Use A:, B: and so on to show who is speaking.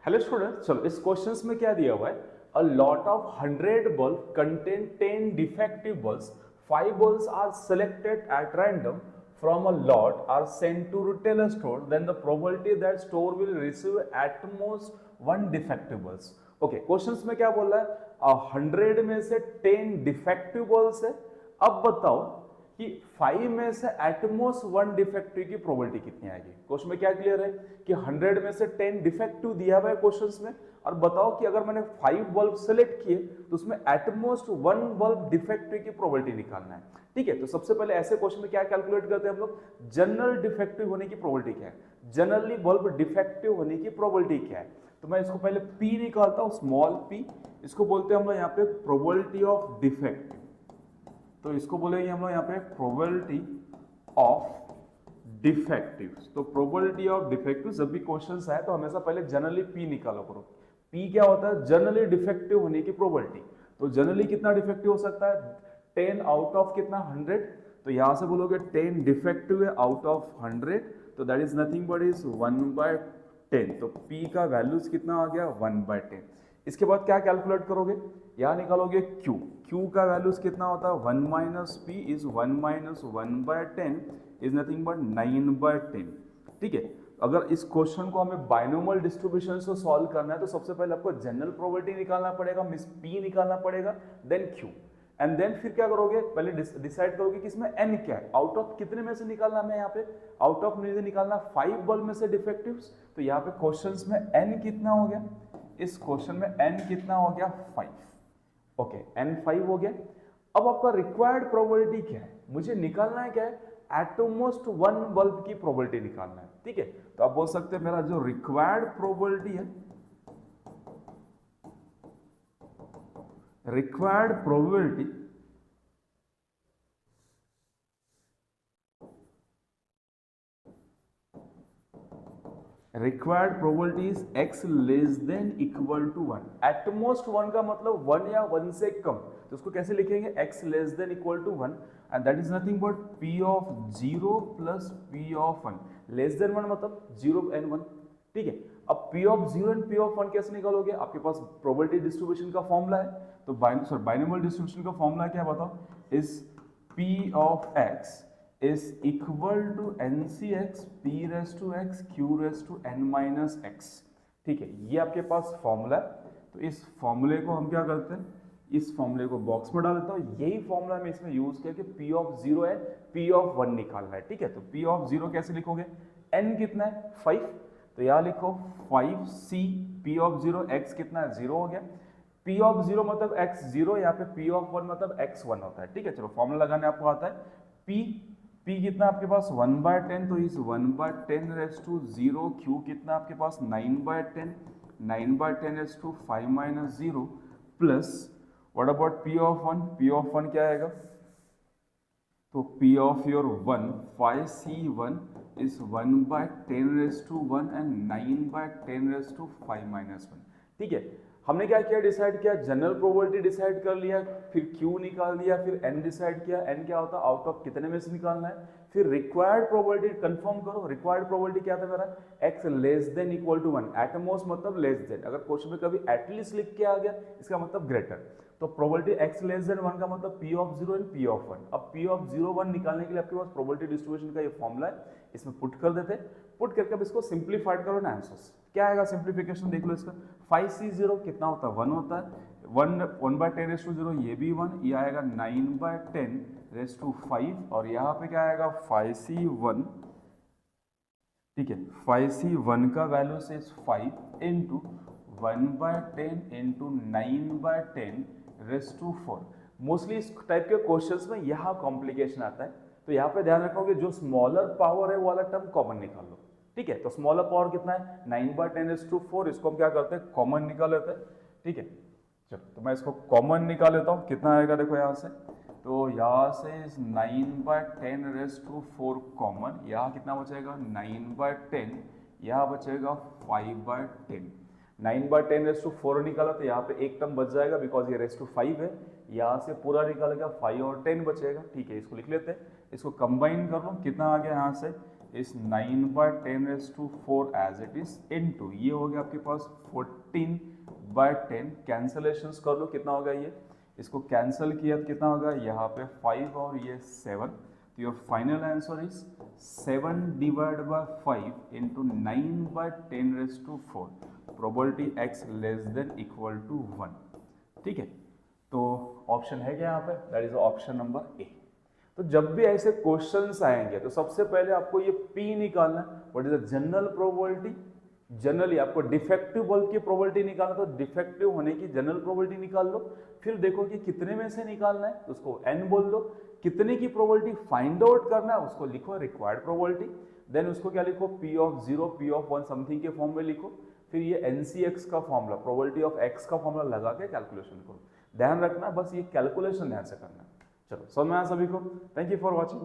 A: Hello student, चलो इस questions में क्या दिया हुआ है, a lot of 100 bulb contain 10 defective bulbs, 5 bulbs are selected at random from a lot are sent to retailer store, then the probability that store will receive at most 1 defective bulbs. Okay, questions में क्या बोल रहा है, 100 में से 10 defective bulbs है। अब बताओ कि 5 में से एटमोस्ट 1 डिफेक्टिव की प्रोबेबिलिटी कितनी आएगी। क्वेश्चन में क्या क्लियर है कि 100 में से 10 डिफेक्टिव दिया हुआ है क्वेश्चंस में, और बताओ कि अगर मैंने 5 बल्ब सेलेक्ट किए तो उसमें एटमोस्ट 1 बल्ब डिफेक्टिव की प्रोबेबिलिटी निकालना है। ठीक है, तो सबसे पहले ऐसे क्वेश्चन में क्या कैलकुलेट करते हैं हम लोग, जनरल डिफेक्टिव होने की प्रोबेबिलिटी क्या है, जनरली बल्ब डिफेक्टिव होने की प्रोबेबिलिटी क्या है। तो मैं इसको पहले P निकालता हूं, स्मॉल p, इसको बोलते हैं हम लोग यहाँ पे प्रोबेबिलिटी ऑफ डिफेक्टिव। तो इसको बोलेंगे हम लोग यहाँ पे प्रोबेबिलिटी ऑफ डिफेक्टिव। तो प्रोबेबिलिटी ऑफ डिफेक्टिव जब भी क्वेश्चन आए तो हमेशा पहले जनरली पी निकालो करो। पी क्या होता है, जनरली डिफेक्टिव होने की प्रोबेबिलिटी। तो जनरली कितना डिफेक्टिव हो सकता है, 10 आउट ऑफ कितना 100। तो यहां से बोलोगे 10 डिफेक्टिव है आउट ऑफ 100, तो that is nothing but is 1/10। तो P का वैल्यूज कितना आ गया, 1/10। इसके बाद क्या कैलकुलेट करोगे, यहां निकालोगे Q। Q का वैल्यूज कितना होता है, 1 minus P is 1 minus 1/10 is nothing but 9/10। ठीक है, अगर इस क्वेश्चन को हमें बाइनोमियल डिस्ट्रीब्यूशन से सॉल्व करना है तो सबसे पहले आपको जनरल प्रोबेबिलिटी निकालना पड़ेगा, मींस P निकालना पड़ेगा, देन Q, एंड देन फिर क्या करोगे, पहले डिसाइड करोगे कि इसमें n क्या है, आउट ऑफ कितने में से निकालना है। यहाँ पे आउट ऑफ मुझे निकालना 5 बल्ब में से डिफेक्टिव्स। तो यहाँ पे क्वेश्चंस में n कितना हो गया, इस क्वेश्चन में n कितना हो गया, 5। ओके, n 5 हो गया। अब आपका रिक्वायर्ड प्रोबेबिलिटी क्या है, मुझे निकालना है क्या है, एटमोस्ट 1 बल्ब की प्रोबेबिलिटी निकालना है। ठीक है, तो आप बोल सकते हैं मेरा जो रिक्वायर्ड प्रोबेबिलिटी है, required probability required probability is x less than equal to 1। At most 1 का मतलब 1 या 1 से कम, तो उसको कैसे लिखेंगे, x less than equal to 1, and that is nothing but p of 0 plus p of 1। Less than 1 मतलब 0 एंड 1। ठीक है, अब p of 0 and p of 1 कैसे निकालोगे, आपके पास प्रोबेबिलिटी डिस्ट्रीब्यूशन का फॉर्मूला है। तो बाइनोमियल डिस्ट्रीब्यूशन का फॉर्मूला क्या है बताओ, is p of x is equal to NCX P raised to x Q raised to n minus x। ठीक है, ये आपके पास फॉर्मूला है। तो इस फॉर्मूले को हम क्या करते हैं, इस फॉर्मूले को बॉक्स में डाल देता हूँ। यही फॉर्मूला मैं इसमें यूज किया कि P ऑफ 0 है, P ऑफ 1 निकालना है। ठीक है, तो P ऑफ 0 कैसे लिखोगे, n कितना है 5, तो यहाँ लिखो 5C P ऑफ 0, x कितना है 0 हो गया। P ऑफ 0 मतलब x 0, यहाँ पे P ऑफ 1 मतलब x 1 होता है। ठीक है, चलो फॉर्मूला लगाने आपको आता है। P कितना आपके पास 1/10, तो इस 1/10 रेस टू 0। Q कितना आपके पास 9/10, 9/10 raise to 5 minus 0 plus what about P of 1, P of 1 क्या आएगा, तो P of your 1 5C1 is 1/10 raise to 1 and 9/10 raise to 5 minus 1। ठीक है, हमने क्या किया, डिसाइड किया, जनरल प्रोबेबिलिटी डिसाइड कर लिया, फिर Q निकाल दिया, फिर N डिसाइड किया। N क्या होता है, आउट ऑफ कितने में से निकालना है। फिर रिक्वायर्ड प्रोबेबिलिटी कंफर्म करो। रिक्वायर्ड प्रोबेबिलिटी क्या था मेरा, x less than equal to 1। At most मतलब लेस देन, अगर क्वेश्चन में कभी एटलीस्ट लिख के आ गया इसका मतलब ग्रेटर। तो प्रोबेबिलिटी x लेस देन 1 का मतलब P of 0 and P of 1। अब P ऑफ 0 1 निकालने के लिए आपके पास प्रोबेबिलिटी डिस्ट्रीब्यूशन का ये फॉर्मूला है, इसमें पुट कर देते। पुट करके अब इसको सिंप्लीफाइड करो ना, आंसर्स क्या आएगा, सिंप्लीफिकेशन देख लो इसका। 5C0 कितना होता है, 1 होता है, 1/10 रेस टू 0 ये भी 1, ये आएगा 9/10 रेस टू 5, और यहाँ पे क्या आएगा 5C1। ठीक है, 5C1 का वैल्यू से 5 into 1/10 into 9/10 raise to 4। Mostly इस टाइप के क्वेश्चंस में यहाँ कॉम्प्लिकेशन आता है, तो यहाँ पे ध्यान रखोगे जो स्मॉलर पावर है वो वाला टर्म कॉमन निकाल लो। ठीक है, तो स्मॉलर पावर कितना है 9/10 रेस टू 4, इसको हम क्या करते हैं कॉमन निकाल लेते हैं। ठीक है, चलो तो मैं इसको कॉमन निकाल लेता हूँ, कितना आएगा देखो यहाँ से, तो यहाँ से 9/10 रेस टू 4 कॉमन, यहाँ कितना बचेगा 9/10, यहाँ बचेगा 5/10। 9/10 रेस टू 4 निकाला तो यहाँ पे एक टर्म बच जाएगा बिकॉज ये रेस टू 5 है, यहाँ से पूरा निकालेगा 5 और 10 बचेगा। ठीक है, इसको लिख लेते हैं, इसको कंबाइन कर लो, कितना आ गया यहाँ से, इस 9/10⁴ एज इट इज इनटू ये हो गया आपके पास 14/10 कैंसलेशंस कर लो कितना होगा ये, इसको कैंसिल किया तो कितना होगा यहाँ पे 5 और ये 7, तो your final answer is 7/5 into 9/10⁴ probability x less than equal to 1। ठीक है, तो ऑप्शन है क्या यहाँ पे, that is option number A. तो जब भी ऐसे क्वेश्चंस आएंगे तो सबसे पहले आपको ये P निकालना है, what is the general probability. Generally आपको डिफेक्टिव बल्ब की प्रोबेबिलिटी निकालना, तो डिफेक्टिव होने की जनरल प्रोबेबिलिटी निकाल लो, फिर देखो कि कितने में से निकालना है तो उसको n बोल दो, कितने की प्रोबेबिलिटी फाइंड आउट करना है उसको लिखो रिक्वायर्ड प्रोबेबिलिटी, देन उसको क्या लिखो P(0), P(1) समथिंग के फॉर्म में लिखो, फिर ये NCX का फॉर्मूला प्रोबेबिलिटी ऑफ x का फॉर्मूला लगा के कैलकुलेशन करो। ध्यान रखना बस ये कैलकुलेशन ध्यान से करना है। चलो समझ में आया सभी को, थैंक यू फॉर वॉचिंग।